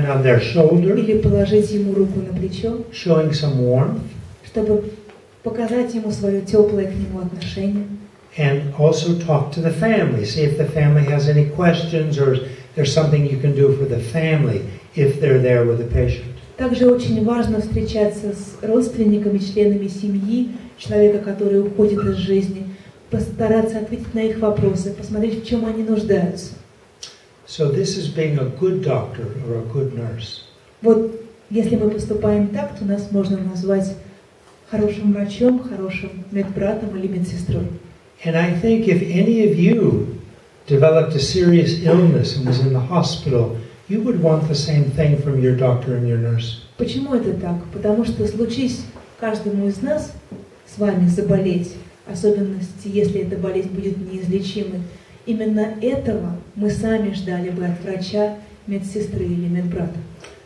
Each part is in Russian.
hand on their shoulder, или положить ему руку на плечо, showing some warmth, чтобы показать ему свое теплое к нему отношение. and also talk to the family. See if the family has any questions or there's something you can do for the family if they're there with the patient. Также очень важно встречаться с родственниками, членами семьи, человека, который уходит из жизни, постараться ответить на их вопросы, посмотреть, в чем они нуждаются. So this is being a good doctor or a good nurse. Вот если мы поступаем так, то нас можно назвать хорошим врачом, хорошим медбратом или медсестрой. And I think if any of you developed a serious illness and was in the hospital, you would want the same thing from your doctor and your nurse. Почему это так? Потому что случись каждому из нас с вами заболеть, особенности, если эта болезнь будет неизлечимой, именно этого мы сами ждали бы от врача, медсестры или медбрата.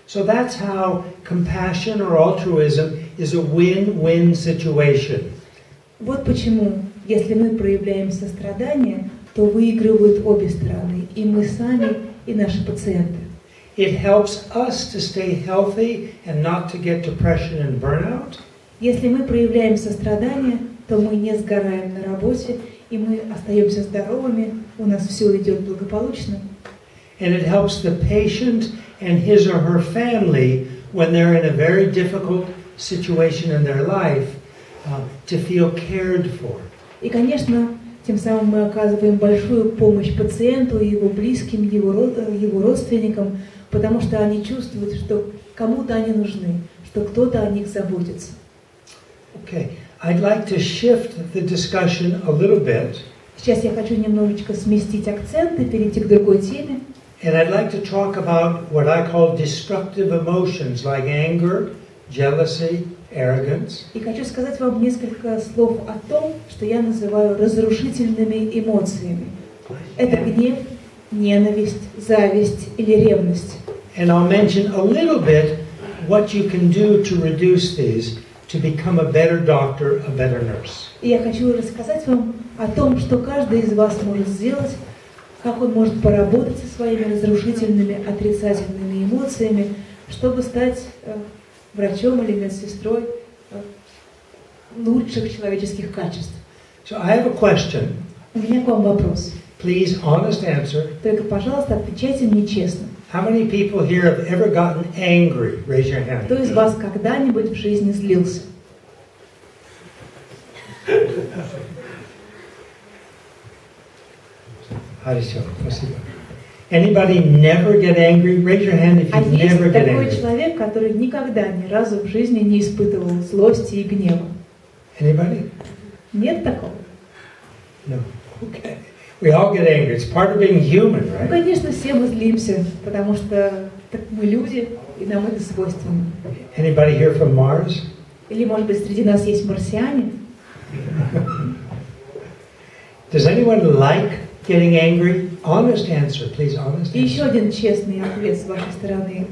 So that's how compassion or altruism is a win-win situation. Вот почему, если мы проявляем сострадание, то выигрывают обе стороны, и мы сами, и наши пациенты. It helps us to stay healthy and not to get depression and burnout. Если мы проявляем сострадание, то мы не сгораем на работе, и мы остаемся здоровыми, у нас все идет благополучно. And it helps the patient and his or her family when they're in a very difficult situation in their life to feel cared for. И, конечно, тем самым мы оказываем большую помощь пациенту, его близким, его родственникам, потому что они чувствуют, что кому-то они нужны, что кто-то о них заботится. Okay, I'd like to shift the discussion a little bit. Сейчас я хочу немножечко сместить акцент и перейти к другой теме. And I'd like to talk about what I call destructive emotions like anger, jealousy, arrogance. И хочу сказать вам несколько слов о том, что я называю разрушительными эмоциями. Это гнев, ненависть, зависть или ревность. And I'll mention a little bit what you can do to reduce these to become a better doctor, a better nurse. И я хочу рассказать вам о том, что каждый из вас может сделать, как он может поработать со своими разрушительными, отрицательными эмоциями, чтобы стать врачом или медсестрой лучших человеческих качеств. So I have a question. У меня к вам вопрос. Please, honest answer. Только, пожалуйста, отвечайте мне честно. How many people here have ever gotten angry? Raise your hand. Кто из вас когда-нибудь в жизни злился? Хорошо, спасибо. Anybody never get angry? Raise your hand if А you есть never get такой angry. человек, который никогда ни разу в жизни не испытывал злости и гнева? Anybody? Нет такого? No. Okay. We all get angry. It's part of being human, Ну, right? конечно, все мы злимся, потому что мы люди, и нам это свойственно. Anybody here from Mars? Или, может быть, среди нас есть марсиане? Does anyone like getting angry? Honest answer, please. Honest И еще answer. один честный ответ с вашей стороны.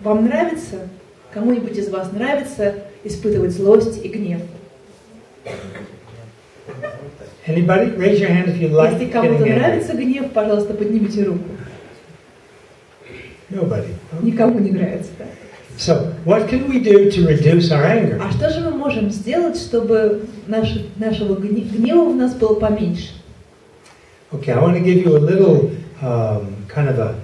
Вам нравится, кому-нибудь из вас нравится испытывать злость и гнев? Anybody? Raise your hand if you like Если getting кому-то angry. нравится гнев, пожалуйста, поднимите руку. Nobody. Okay. Никому не нравится, да? So, what can we do to reduce our anger? А что же мы можем сделать, чтобы нашего гнева в нас было поменьше? Okay, I want to give you a little kind of a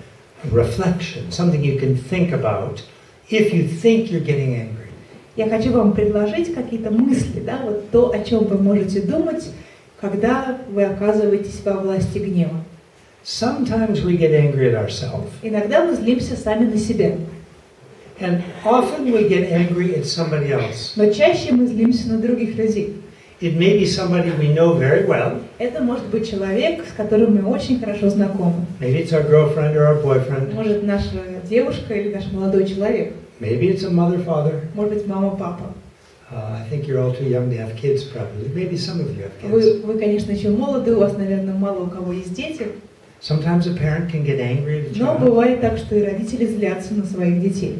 reflection, something you can think about if you think you're getting angry. Я хочу вам предложить какие-то мысли, да, вот то, о чем вы можете думать, когда вы оказываетесь во власти гнева. Sometimes we get angry at ourselves, Иногда мы злимся сами на себя, and often we get angry at somebody else. но чаще мы злимся на других людей. It may be somebody we know very well. Это может быть человек, с которым мы очень хорошо знакомы. Maybe it's our girlfriend or our boyfriend. Может, наша девушка или наш молодой человек. Maybe it's a mother, father. Может быть, мама, папа. I think you're all too young to have kids, probably. Maybe some of you have kids. Вы, конечно, еще молоды, у вас, наверное, мало у кого есть дети. Sometimes a parent can get angry at a Но child. бывает так, что и родители злятся на своих детей.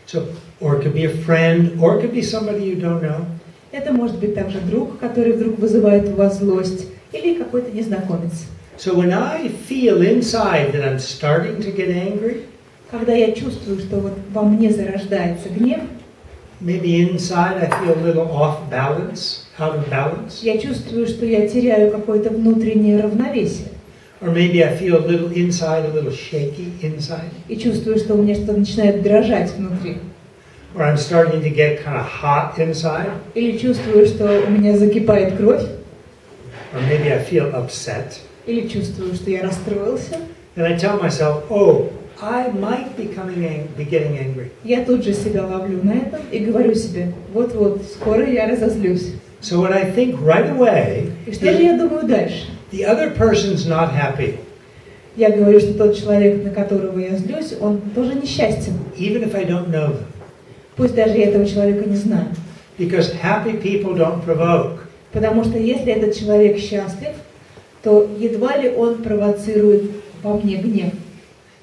So, or it could be a friend, or it could be somebody you don't know. Это может быть также друг, который вдруг вызывает у вас злость, или какой-то незнакомец. So when I feel inside that I'm starting to get angry, когда я чувствую, что вот во мне зарождается гнев, maybe inside I feel a little off balance, out of balance. я чувствую, что я теряю какое-то внутреннее равновесие. Or maybe I feel a little inside, a little shaky inside. И чувствую, что у меня что-то начинает дрожать внутри. Or I'm starting to get kind of hot inside. Или чувствую, что у меня закипает кровь. Or maybe I feel upset. Или чувствую, что я расстроился. And I tell myself, oh, I might be getting angry. Я тут же себя ловлю на этом и говорю себе, вот-вот, скоро я разозлюсь. So what I think right away, И что же я думаю дальше? the other person's not happy. Я говорю, что тот человек, на которого я злюсь, он тоже несчастен. Even if I don't know them. Пусть даже я этого человека не знаю. Because happy people don't provoke. Потому что если этот человек счастлив, то едва ли он провоцирует во мне гнев.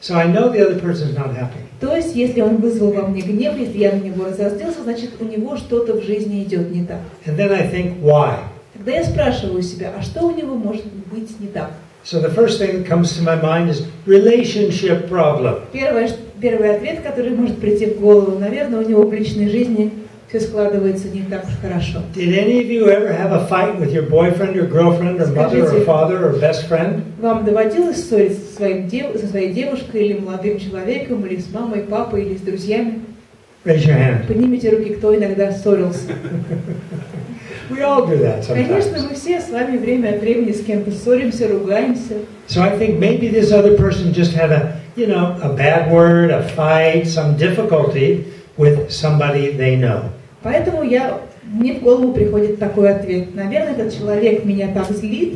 So I know the other person's not happy. То есть, если он вызвал во мне гнев, если я на него разозлился, значит, у него что-то в жизни идет не так. And then I think, why? Тогда я спрашиваю себя, а что у него может быть не так? So the first thing that comes to my mind is relationship problem. Первый ответ, который может прийти в голову, наверное, у него в личной жизни все складывается не так уж хорошо. Did any of you ever have a fight with your boyfriend or girlfriend or mother or father or best friend? Вам доводилось ссориться со своей девушкой или молодым человеком, или с мамой, папой, или с друзьями? Raise your hand. Поднимите руки, кто иногда ссорился. We all do that Конечно, sometimes. мы все с вами время от времени с кем-то ссоримся, ругаемся. So I think maybe this other person just had a bad word, a fight, some difficulty with somebody they know. Поэтому мне в голову приходит такой ответ. Наверное, этот человек меня так злит,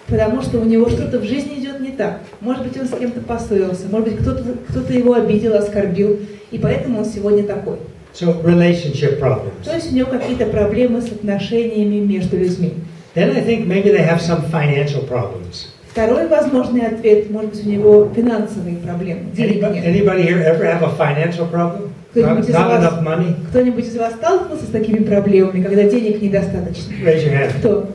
потому что у него что-то в жизни идет не так. Может быть, он с кем-то поссорился, может быть, кто-то его обидел, оскорбил, и поэтому он сегодня такой. So relationship problems. То есть у него какие-то проблемы с отношениями между людьми. Then I think maybe they have some financial problems. Второй возможный ответ, может быть, у него финансовые проблемы. Денег нет. Anybody here ever have a financial problem? Not enough money? Кто-нибудь из вас сталкивался с такими проблемами, когда денег недостаточно? Raise your hand. Кто?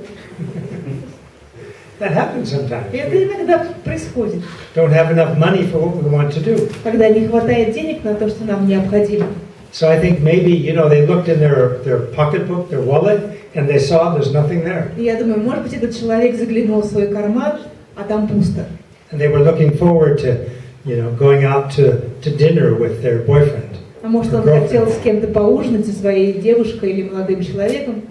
That happens sometimes. Это иногда происходит. Don't have enough money for what we want to do. Когда не хватает денег на то, что нам необходимо. So I think maybe, they looked in their pocketbook, their wallet, and they saw there's nothing there. И я думаю, может быть, этот человек заглянул в свой карман, а там пусто. And they were looking forward to, going out to dinner with their boyfriend. А может, он хотел с кем-то поужинать, со своей девушкой или молодым человеком.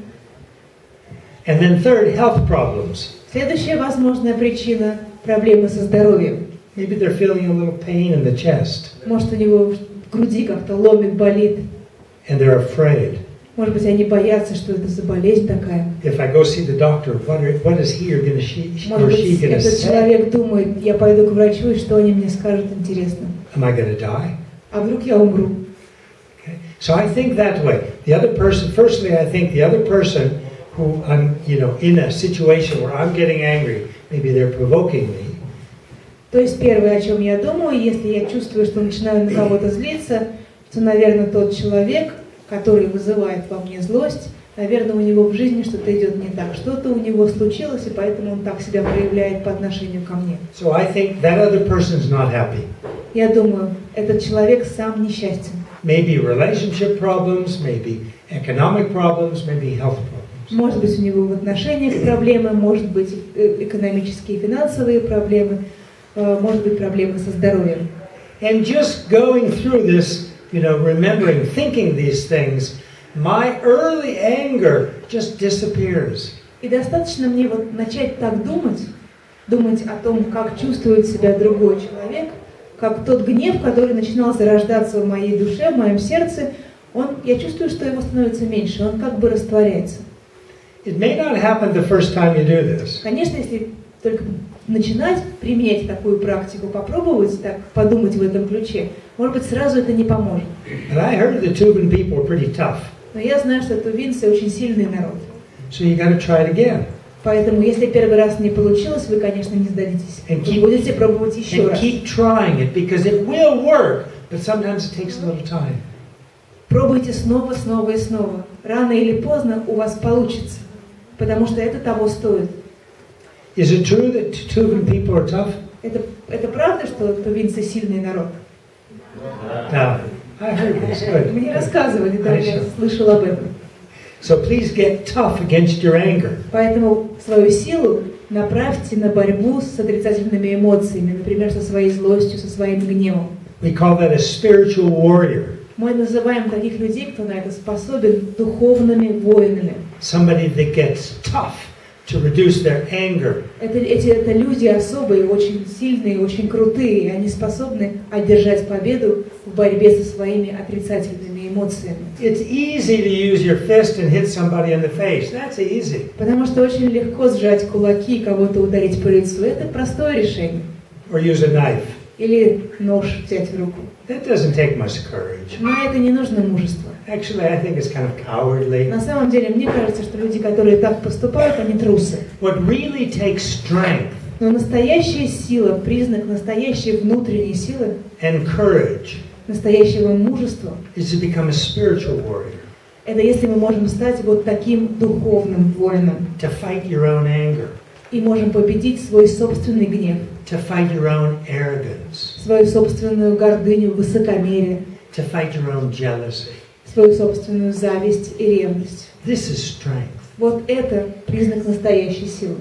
And then third, health problems. Следующая возможная причина – проблемы со здоровьем. Maybe they're feeling a little pain in the chest. Может, у него в груди как-то ломит, болит. And they're afraid. Может быть, они боятся, что это за болезнь такая. If I go see the doctor, what is he or she Может быть, going to этот say? человек думает, я пойду к врачу, и что они мне скажут, интересно. Am I going to die? А вдруг я умру? Okay. So I think that way. The other person, firstly, I think the other person who I'm, in a situation where I'm getting angry, maybe they're provoking me. То есть первое, о чем я думаю, если я чувствую, что начинаю на кого-то злиться, то, наверное, тот человек, который вызывает во мне злость, наверное, у него в жизни что-то идет не так. Что-то у него случилось, и поэтому он так себя проявляет по отношению ко мне. So I think that other person's not happy. Я думаю, этот человек сам несчастен. Maybe relationship problems, maybe economic problems, maybe health problems. Может быть, у него в отношениях проблемы, может быть, экономические и финансовые проблемы, может быть, проблемы со здоровьем. And just going through this, remembering, thinking these things, my early anger just disappears. И достаточно мне начать так думать о том, как чувствует себя другой человек, как тот гнев, который начинал зарождаться в моей душе, в моем сердце, я чувствую, что его становится меньше, он как бы растворяется. It may not happen the first time you do this. Конечно, если только начинать применять такую практику, попробовать так подумать в этом ключе, может быть, сразу это не поможет. And I heard the Tuvan people are pretty tough. Но я знаю, что тувинцы очень сильный народ. So you got to try it again. Поэтому, если первый раз не получилось, вы, конечно, не сдадитесь. Вы будете пробовать еще раз. Keep trying it because it will work, but sometimes it takes a little time. Пробуйте снова, снова и снова. Рано или поздно у вас получится, потому что это того стоит. Is it true that Tuvan people are tough? Это правда, что тувинцы сильный народ? No, I heard this. Good. Мне рассказывали, да, я слышала об этом. So please get tough against your anger. Поэтому свою силу направьте на борьбу с отрицательными эмоциями, например, со своей злостью, со своим гневом. We call that a spiritual warrior. Мы называем таких людей, кто на это способен, духовными воинами. Somebody that gets tough to reduce their anger. Это люди особые, очень сильные, очень крутые, и они способны одержать победу в борьбе со своими отрицательными эмоциями. It's easy to use your fist and hit somebody in the face. That's easy. Потому что очень легко сжать кулаки и кого-то ударить по лицу. Это простое решение. Or use a knife. Или нож взять в руку. That doesn't take much courage. На это не нужно мужество. Actually, I think it's kind of cowardly. На самом деле, мне кажется, что люди, которые так поступают, они трусы. What really takes strength Но настоящая сила, признак настоящей внутренней силы, and courage настоящего мужества, is to become a spiritual warrior. это если мы можем стать вот таким духовным воином. To fight your own anger. И можем победить свой собственный гнев, To fight your own arrogance. свою собственную гордыню, высокомерие, To fight your own jealousy. свою собственную зависть и ревность. This is strength. Вот это признак настоящей силы.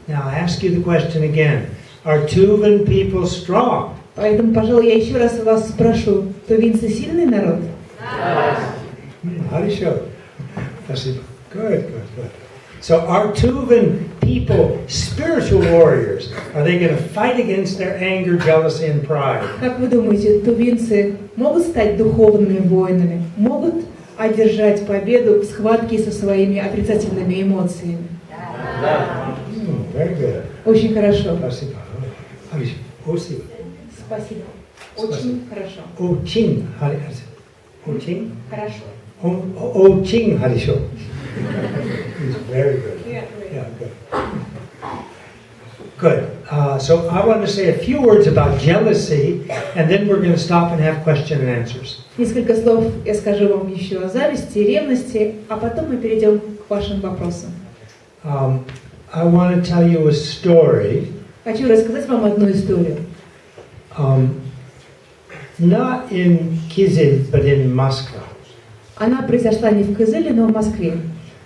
Now I ask you the question again. Are Tuvan people strong? Поэтому, пожалуй, я еще раз вас спрошу, тувинцы сильный народ? Хорошо. Спасибо. Good. So are Tuvan people spiritual warriors? Are they going to fight against their anger, jealousy, and pride? Как вы думаете, тувинцы могут стать духовными воинами? Могут одержать победу в схватке со своими отрицательными эмоциями? Very good. Очень хорошо. Спасибо. Спасибо. Спасибо. Очень хорошо. Очень хорошо. Очень Хорошо. Очень хорошо. It's very good. Yeah, good. Good. So I want to say a few words about jealousy, and then we're going to stop and have question and answers. Несколько слов я скажу вам еще о зависти и ревности, а потом мы перейдем к вашим вопросам. I want to tell you a story. Хочу рассказать вам одну историю. Not in Kizil, but in Moscow. Она произошла не в Кызыле, но в Москве.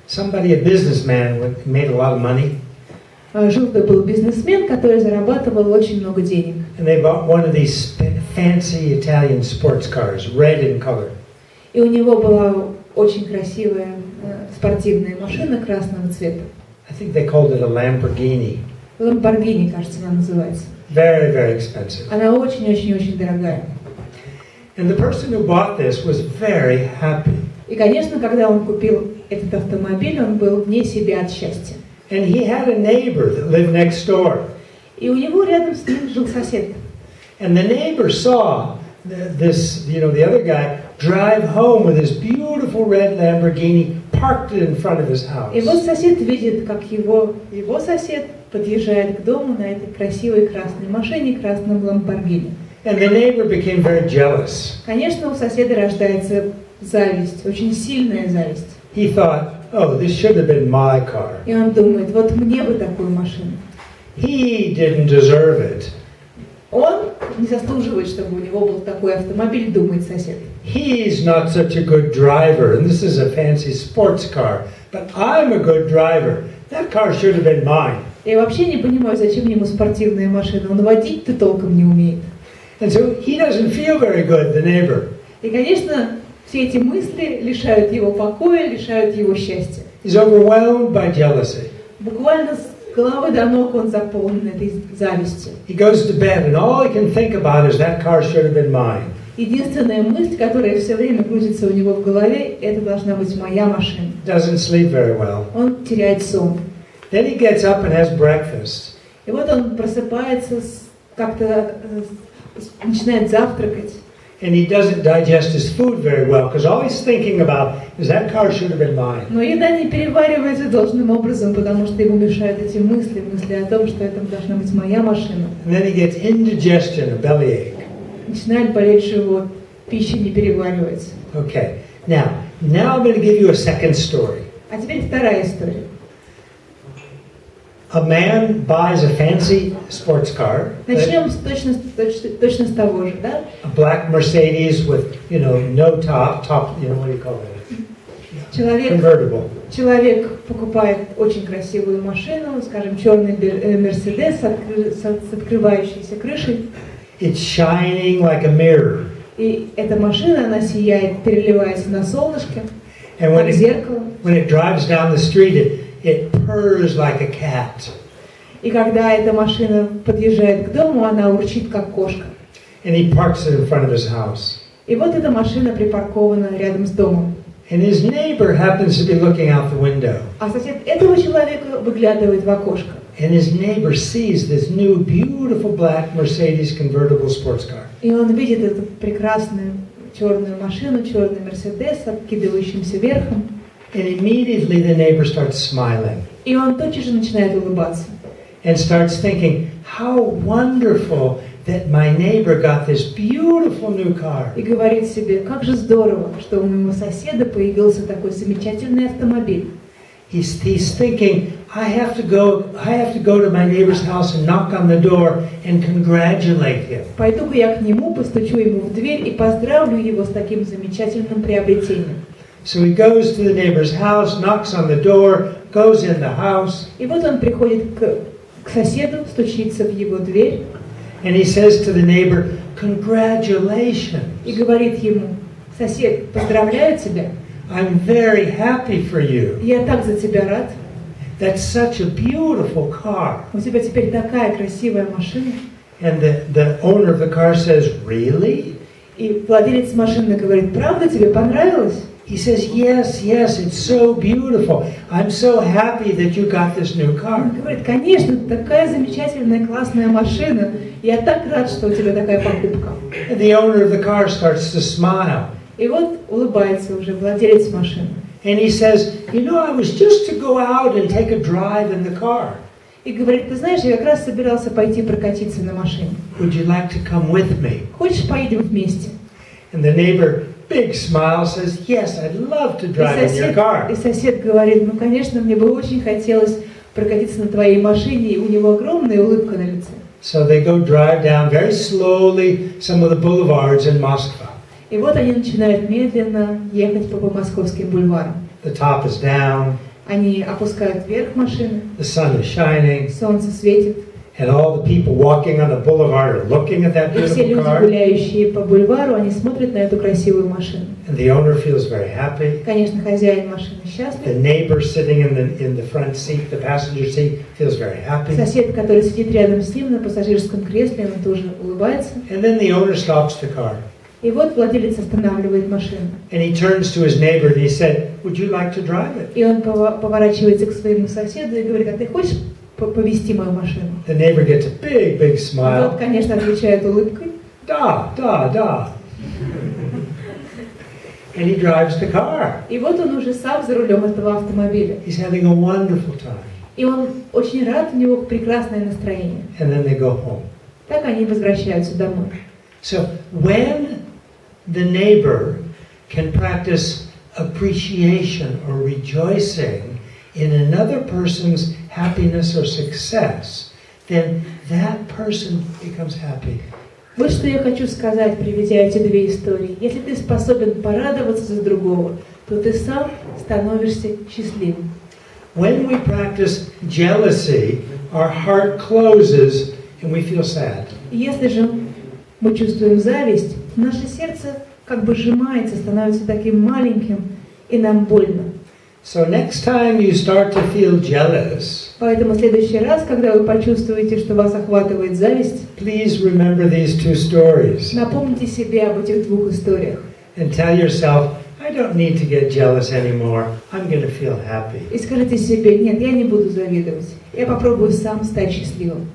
Somebody, a businessman, made a lot of money. Жил-был бизнесмен, который зарабатывал очень много денег. And they bought one of these fancy Italian sports cars, red in color. И у него была очень красивая спортивная машина красного цвета. I think they called it a Lamborghini. Lamborghini, кажется, она называется. Very, very expensive. Она очень-очень-очень дорогая. And the person who bought this was very happy. И, конечно, когда он купил этот автомобиль, он был вне себя от счастья. And he had a neighbor that lived next door. И у него рядом с ним жил сосед. And the neighbor saw this, the other guy drive home with his beautiful red Lamborghini parked in front of his house. И вот сосед видит, как его сосед подъезжает к дому на этой красивой красной машине, красном Lamborghini. And the neighbor became very jealous. Конечно, у соседа рождается зависть, очень сильная зависть. He thought, oh, this should have been my car. И он думает, вот мне бы такую машину. He didn't deserve it. Он не заслуживает, чтобы у него был такой автомобиль, думает сосед. He's not such a good driver, and this is a fancy sports car, but I'm a good driver. That car should have been mine. Я вообще не понимаю, зачем ему спортивная машина. Он водить-то толком не умеет. And so he doesn't feel very good, the neighbor. И, конечно, все эти мысли лишают его покоя, лишают его счастья. He's overwhelmed by jealousy. Буквально с головы до ног он заполнен этой завистью. He goes to bed, and all he can think about is that car should have been mine. Единственная мысль, которая все время крутится у него в голове, это должна быть моя машина. Doesn't sleep very well. Он теряет сон. Then he gets up and has breakfast. И вот он просыпается, как-то начинает завтракать. And he doesn't digest his food very well, because all he's thinking about is that car should have been mine. Но еда не переваривается должным образом, потому что ему мешают эти мысли о том, что это должна быть моя машина. And then he gets indigestion, a bellyache. Начинает болеть живот, пища не переваривается. Okay, now I'm going to give you a second story. А теперь вторая история. a man buys a fancy sports car. Начнем точно с того же, да? A black Mercedes with, no top, what do you call it? Convertible. Человек покупает очень красивую машину, скажем, черный Мерседес с открывающейся крышей. It's shining like a mirror. И эта машина, она сияет, переливается на солнышке, And как зеркало. when it drives down the street, it purrs like a cat. И когда эта машина подъезжает к дому, она урчит, как кошка. And he parks it in front of his house. И вот эта машина припаркована рядом с домом. And his neighbor happens to be looking out the window. А сосед этого человека выглядывает в окошко. And his neighbor sees this new, beautiful black Mercedes convertible sports car. И он видит эту прекрасную черную машину, черный Мерседес, с откидывающимся верхом. And immediately the neighbor starts smiling. И он тотчас же начинает улыбаться. And starts thinking, how wonderful that my neighbor got this beautiful new car. И говорит себе, как же здорово, что у моего соседа появился такой замечательный автомобиль. He's thinking, I have to go to my neighbor's house and knock on the door and congratulate him. Пойду-ка я к нему, постучу ему в дверь и поздравлю его с таким замечательным приобретением. So he goes to the neighbor's house, knocks on the door, goes in the house. И вот он приходит к соседу, стучится в его дверь. And he says to the neighbor, congratulations. И говорит ему, сосед, поздравляю тебя. I'm very happy for you. Я так за тебя рад. That's such a beautiful car. У тебя теперь такая красивая машина. And the owner of the car says, really? И владелец машины говорит, правда тебе понравилось? He says, yes, it's so beautiful. I'm so happy that you got this new car. Он говорит, конечно, такая замечательная, классная машина. Я так рад, что у тебя такая покупка. And the owner of the car starts to smile. И вот улыбается уже владелец машины. And he says, I was just to go out and take a drive in the car. И говорит, ты знаешь, я как раз собирался пойти прокатиться на машине. Would you like to come with me? Хочешь, поедем вместе? And the neighbor, big smile, says, yes, I'd love to drive in your car. И сосед говорит, конечно, мне бы очень хотелось прокатиться на твоей машине, и у него огромная улыбка на лице. So they go drive down very slowly some of the boulevards in Moscow. И вот они начинают медленно ехать по московским бульварам. The top is down. Они опускают вверх машины. The sun is shining. Солнце светит. And all the people walking on the boulevard are looking at that И все beautiful люди, car. гуляющие по бульвару, они смотрят на эту красивую машину. And the owner feels very happy. Конечно, хозяин машины The счастлив. neighbor sitting in the front seat, the passenger seat, feels very happy. Сосед, который сидит рядом с ним на пассажирском кресле, он тоже улыбается. And then the owner stops the car. И вот владелец останавливает машину. And he turns to his neighbor and he said, would you like to drive it? И он поворачивается к своему соседу и говорит, а ты хочешь повезти мою машину? The neighbor gets a big, big И smile. тот, конечно, отвечает улыбкой. Da. And he drives the car. И вот он уже сам за рулем этого автомобиля. He's having a wonderful time. И он очень рад, у него прекрасное настроение. And then they go home. Так они возвращаются домой. So when the neighbor can practice appreciation or rejoicing in another person's happiness or success, then that person becomes happy. Вот что я хочу сказать, приведя эти две истории. Если ты способен порадоваться за другого, то ты сам становишься счастливым. When we practice jealousy, our heart closes and we feel sad. Если же мы чувствуем зависть, наше сердце как бы сжимается, становится таким маленьким, и нам больно. So next time you start to feel jealous, Поэтому в следующий раз, когда вы почувствуете, что вас охватывает зависть, please remember these two stories напомните себе об этих двух историях. and tell yourself, I don't need to get jealous anymore. I'm going to feel happy. И скажите себе, нет, я не буду завидовать. Я попробую сам стать счастливым.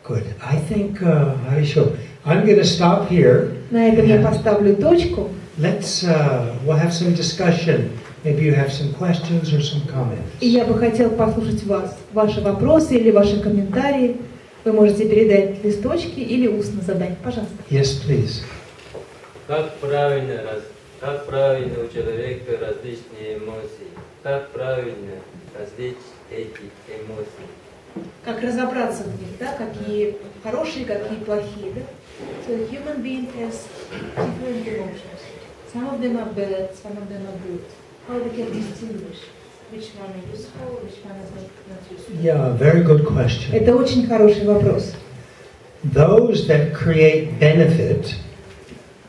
Good. I think, I'm going to stop here. На этом я поставлю точку. We'll have some discussion. Maybe you have some questions or some comments. И я бы хотел послушать вас, ваши вопросы или ваши комментарии. Вы можете передать листочки или устно задать. Пожалуйста. Yes, please. Как правильно у человека различные эмоции? Как правильно различить эти эмоции? Как разобраться в них, да, какие хорошие, какие плохие, да? So the human being has different emotions. Some of them are bad, some of them are good. How we can distinguish which one is useful, which one is not useful? Yeah, very good question. Это очень хороший вопрос. Those that create benefit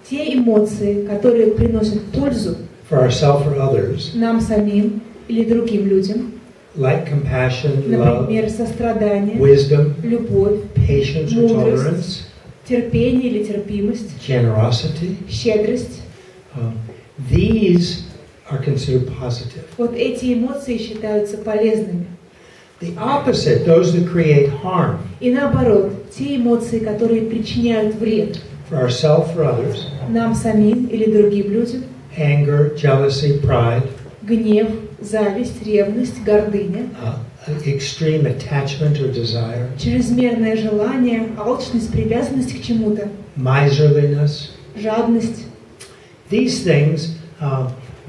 Те эмоции, которые приносят пользу for ourselves or others, нам самим или другим людям, like compassion, love, например, сострадание, wisdom, любовь, patience or tolerance, мудрость, терпение или терпимость, generosity, щедрость. these are considered positive. Вот эти эмоции считаются полезными. The opposite, those that create harm И наоборот, те эмоции, которые причиняют вред for ourselves or others, нам самим или другим людям, anger, jealousy, pride, гнев, зависть, ревность, гордыня, extreme attachment or desire, чрезмерное желание, алчность, привязанность к чему-то, miserliness. жадность. These things,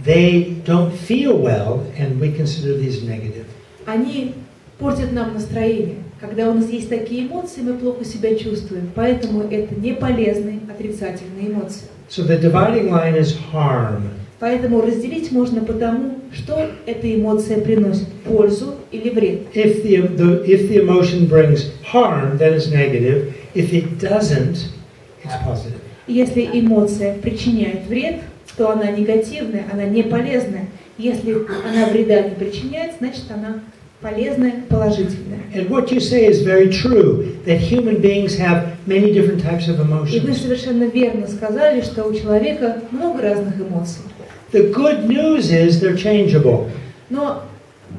they don't feel well, and we consider these negative. Они портят нам настроение. Когда у нас есть такие эмоции, мы плохо себя чувствуем. Поэтому это не полезные, отрицательные эмоции. So the dividing line is harm. Поэтому разделить можно по тому, что эта эмоция приносит, пользу или вред. If the emotion brings harm, then it's negative. If it doesn't, it's positive. Если эмоция причиняет вред, то она негативная, она не полезная. Если она вреда не причиняет, значит она полезная, положительная. And what you say is very true, that human beings have many different types of И вы emotions. совершенно верно сказали, что у человека много разных эмоций. The good news is they're changeable. Но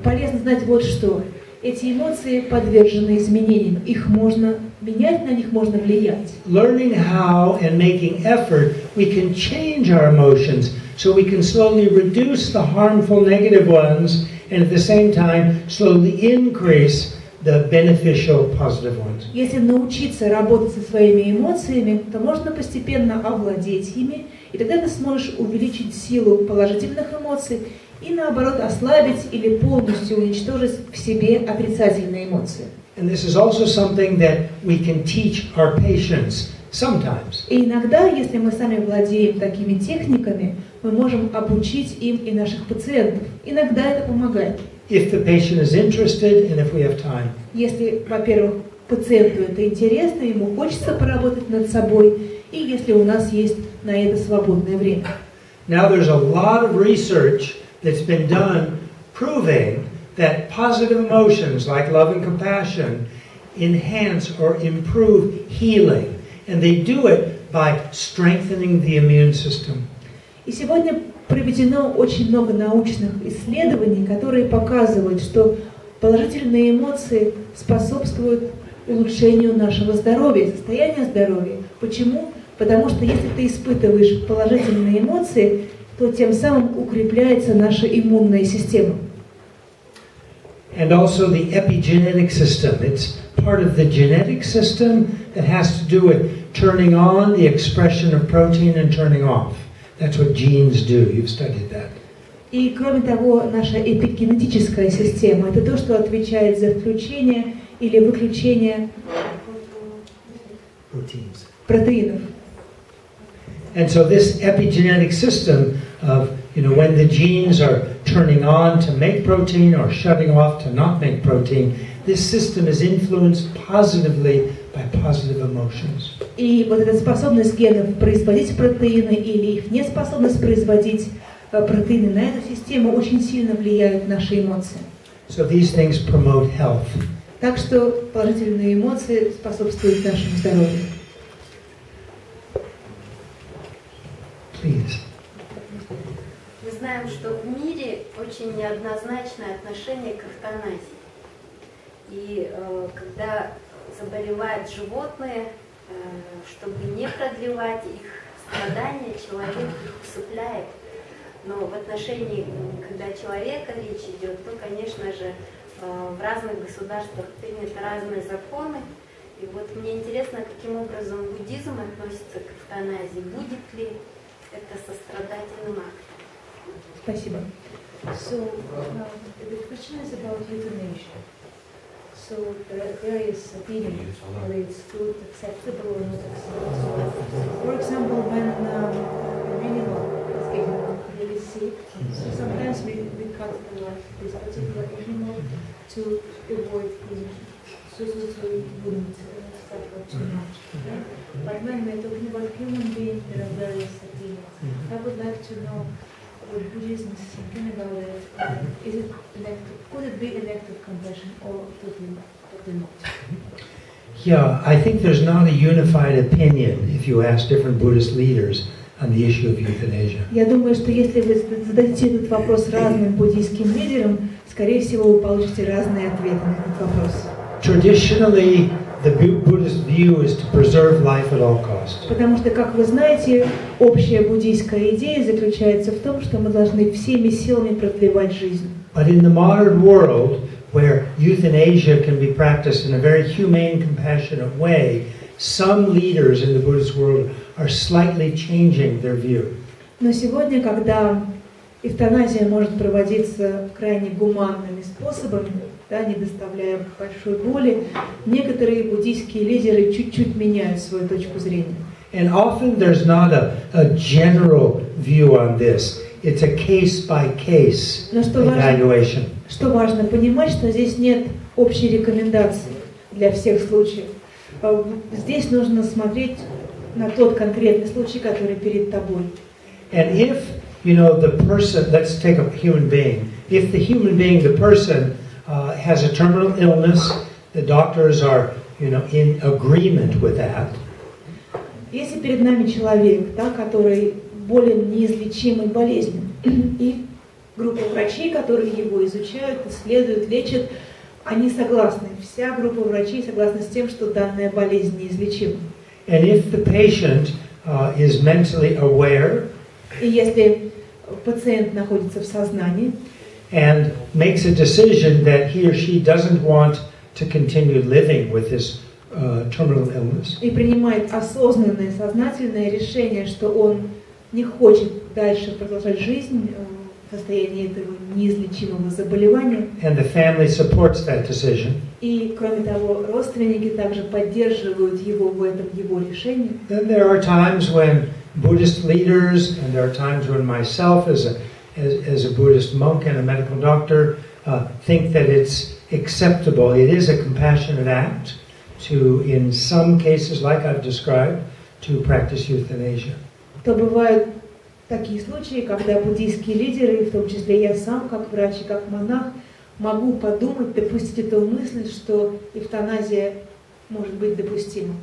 полезно знать вот что. Эти эмоции подвержены изменениям. Их можно менять, на них можно влиять. Learning how and making effort, we can change our emotions so we can slowly reduce the harmful negative ones and at the same time slowly increase the beneficial positive ones. Если научиться работать со своими эмоциями, то можно постепенно овладеть ими, и тогда ты сможешь увеличить силу положительных эмоций и наоборот ослабить или полностью уничтожить в себе отрицательные эмоции. And this is also something that we can teach our patients sometimes. И иногда, если мы сами владеем такими техниками, мы можем обучить им и наших пациентов. Иногда это помогает. If the patient is interested and if we have time. Если, во-первых, пациенту это интересно, ему хочется поработать над собой, и если у нас есть на это свободное время. Now there's a lot of research that's been done proving that positive emotions like love and compassion enhance or improve healing. And they do it by strengthening the immune system. И сегодня проведено очень много научных исследований, которые показывают, что положительные эмоции способствуют улучшению нашего здоровья, состояния здоровья. Почему? Потому что если ты испытываешь положительные эмоции, то тем самым укрепляется наша иммунная система. And also the epigenetic system. It's part of the genetic system that has to do with turning on the expression of protein and turning off. That's what genes do. You've studied that. И кроме того, наша эпигенетическая система – это то, что отвечает за включение или выключение протеинов. And so this epigenetic system of, when the genes are turning on to make protein or shutting off to not make protein, this system is influenced positively by positive emotions. И вот эта способность генов производить протеины или их неспособность производить протеины на эту систему очень сильно влияют наши эмоции. So these things promote health. Так что положительные эмоции способствуют нашему здоровью. Please. Мы знаем, что в мире очень неоднозначное отношение к эвтаназии. И когда заболевают животные, чтобы не продлевать их страдания, человек их усыпляет. Но в отношении, когда человека речь идет, то, конечно же, в разных государствах приняты разные законы. И вот мне интересно, каким образом буддизм относится к эвтаназии. Будет ли это сострадательным актом? Спасибо. So, the question is about euthanasia. So, there is opinion whether it's good, acceptable, or not acceptable. For example, when an animal is getting really sick, so sometimes we cut the life of this particular animal to avoid him, so he wouldn't suffer too much. Okay? But when we're talking about human beings, there are various opinions. I would like to know what Buddhism is thinking about it. Is it an act could it be an act of compassion or totally not? Yeah, I think there's not a unified opinion if you ask different Buddhist leaders on the issue of euthanasia. Я думаю, что если вы зададите этот вопрос разным буддийским лидерам, скорее всего, вы получите разные ответы на этот вопрос. Traditionally, the Buddhist view is to preserve life at all costs. Потому что, как вы знаете, общая буддийская идея заключается в том, что мы должны всеми силами продлевать жизнь. But in the modern world, where euthanasia can be practiced in a very humane, compassionate way, some leaders in the Buddhist world are slightly changing their view. Но сегодня, когда эвтаназия может проводиться крайне гуманными способами, да, не доставляя большой боли, некоторые буддийские лидеры чуть-чуть меняют свою точку зрения. And often there's not a general view on this. It's a case-by-case evaluation. Что важно понимать, что здесь нет общей рекомендации для всех случаев. Здесь нужно смотреть на тот конкретный случай, который перед тобой. And if, the person, let's take a human being. If the human being, the person, has a terminal illness, the doctors are, in agreement with that. Если перед нами человек, да, который болен неизлечимой болезнью, и группа врачей, которые его изучают, исследуют, лечат, они согласны. Вся группа врачей согласна с тем, что данная болезнь неизлечима. And if the patient is mentally aware, и если пациент находится в сознании, and makes a decision that he or she doesn't want to continue living with this terminal illness, и принимает осознанное, сознательное решение, что он не хочет дальше продолжать жизнь в состоянии этого неизлечимого заболевания. And the family supports that decision. И, кроме того, родственники также поддерживают его в этом его решении. Then there are times when Buddhist leaders, and there are times when myself as a Buddhist monk and a medical doctor think that it's acceptable. It is a compassionate act to, in some cases, like I've described, to practice euthanasia. То бывают такие случаи, когда буддийские лидеры, в том числе я сам, как врач и как монах, могу подумать, допустить эту мысль, что эвтаназия может быть допустима.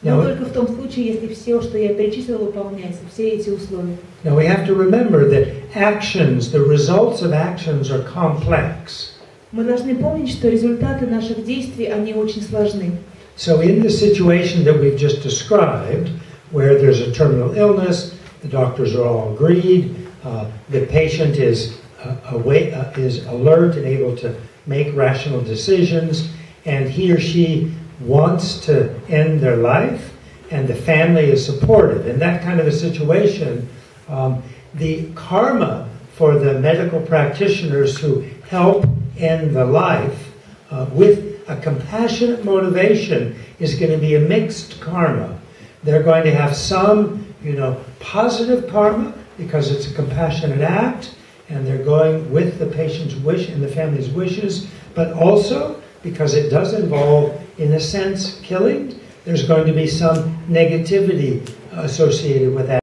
Но только в том случае, если все, что я перечислила, выполняется, все эти условия. Now we have to remember that actions, the results of actions are complex. Мы должны помнить, что результаты наших действий, они очень сложны. So in the situation that we've just described, where there's a terminal illness, the doctors are all agreed, the patient is alert and able to make rational decisions, and he or she wants to end their life, and the family is supportive. In that kind of a situation, the karma for the medical practitioners who help end the life with a compassionate motivation is going to be a mixed karma. They're going to have some, positive karma because it's a compassionate act, and they're going with the patient's wish and the family's wishes, but also because it does involve, in a sense, killing, there's going to be some negativity associated with that.